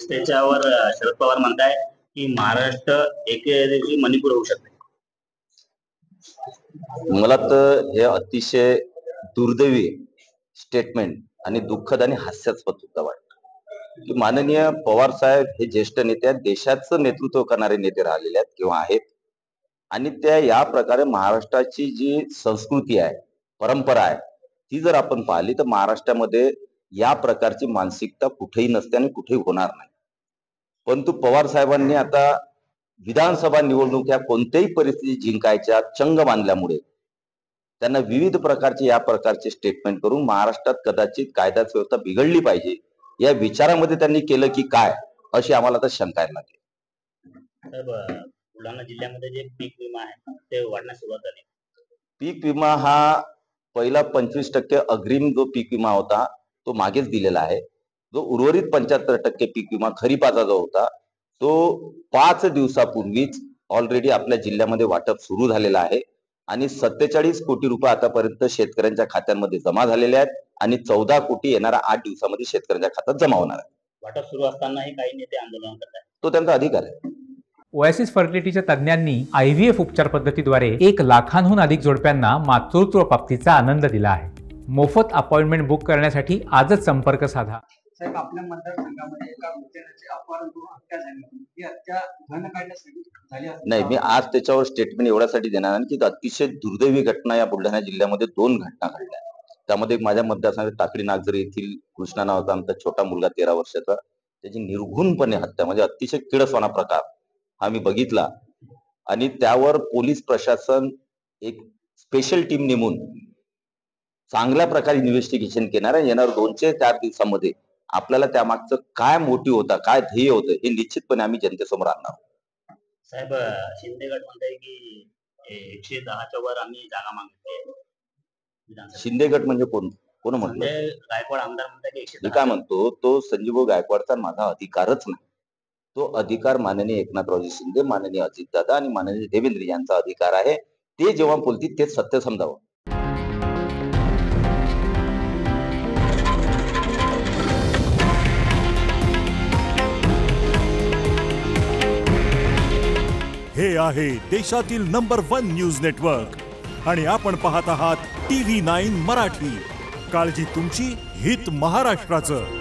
त्याच्यावर शरद पवार म्हणताय की महाराष्ट्र एके दिवशी मणिपूर होऊ शकते. मला तर हे अतिशय दुर्दैवी स्टेटमेंट आणि दुःखद आणि हास्यास्पद सुद्धा वाटतं की माननीय पवार साहेब हे ज्येष्ठ नेते आहेत, देशाचं नेतृत्व करणारे नेते राहिलेले आहेत किंवा आहेत, आणि त्या या प्रकारे महाराष्ट्राची जी संस्कृती आहे, परंपरा आहे, ती जर आपण पाहिली तर महाराष्ट्रामध्ये या प्रकारची मानसिकता कुठेही नसते आणि कुठेही होणार नाही. परंतु पवार साहेबांनी आता विधानसभा निवडणुका कोणत्याही परिस्थितीत जिंकायच्या चंग बांधल्यामुळे त्यांना विविध प्रकारचे या प्रकारचे स्टेटमेंट करून महाराष्ट्रात कदाचित कायदा व्यवस्था बिघडली पाहिजे या विचारामध्ये त्यांनी केलं की काय, अशी आम्हाला तर शंका यायला लागली. बुलढाणा जिल्ह्यामध्ये जे पीक विमा आहे ते वाढण्यास सुरुवात झाली. पीक विमा हा पहिला 25% अग्रिम जो पीक विमा होता तो मागेच दिलेला आहे. जो उर्वरित 75% पीक विमा खरीपाचा जो होता तो 5 दिवसापूर्वीच ऑलरेडी आपल्या जिल्ह्यामध्ये वाटप सुरू झालेला आहे आणि 47 कोटी रुपये आतापर्यंत शेतकऱ्यांच्या खात्यांमध्ये जमा झालेले आहेत आणि 14 कोटी येणाऱ्या 8 दिवसामध्ये शेतकऱ्यांच्या खात्यात जमा होणार आहे. वाटप सुरू असतानाही काही नेते आंदोलन करतात. तो त्यांचा अधिकार आहे. ओएसिस फर्टिलिटीच्या तज्ज्ञांनी IVF उपचार पद्धतीद्वारे 1 लाखांहून अधिक जोडप्यांना मातृत्व प्राप्तीचा आनंद दिला आहे. मोफत अपॉइंटमेंट बुक करण्यासाठी आजच संपर्क साधा. साहेब, आपल्या मतदारसंघामध्ये एका वृद्धाची अपहरण करून हत्या झाली, ही हत्या घन काढण्यासाठी झाली नाही, मी आज त्याच्यावर स्टेटमेंट एवढ्यासाठी देणार आहे की अतिशय दुर्दैवी घटना या बुलढाणा जिल्ह्यामध्ये 2 घटना घडल्या. त्यामध्ये माझ्या मतदारसंघात टाकळी नागझरी येथील कृष्णा नावाचा आमचा छोटा मुलगा 13 वर्षाचा, त्याची निर्घुणपणे हत्या, म्हणजे अतिशय किळसवाना प्रकार हा मी बघितला आणि त्यावर पोलीस प्रशासन एक स्पेशल टीम नेमून चांगल्या प्रकारे इन्व्हेस्टिगेशन केणार आहे. येणार 2 ते 4 दिवसांमध्ये आपल्याला त्यामागचं काय मोटिव्ह होता, काय ध्येय होतं हे निश्चितपणे आम्ही जनतेसमोर आणणार. साहेब, शिंदे गट म्हणताय की 110च्या वर आम्ही जागा मागतोय. शिंदे गट म्हणजे कोण म्हटलं? गायकवाड आमदार म्हणताय की 110. मी काय म्हणतो, तो संजीव गायकवाडचा माझा अधिकारच नाही. तो अधिकार माननीय एकनाथरावजी शिंदे, माननीय अजितदादा आणि माननीय देवेंद्र यांचा अधिकार आहे. ते जेव्हा बोलतील ते सत्य समजावं. हे आहे देशातील नंबर 1 न्यूज नेटवर्क आणि आपण पाहत आहात TV9 मराठी. काळजी तुमची, हित महाराष्ट्राचं.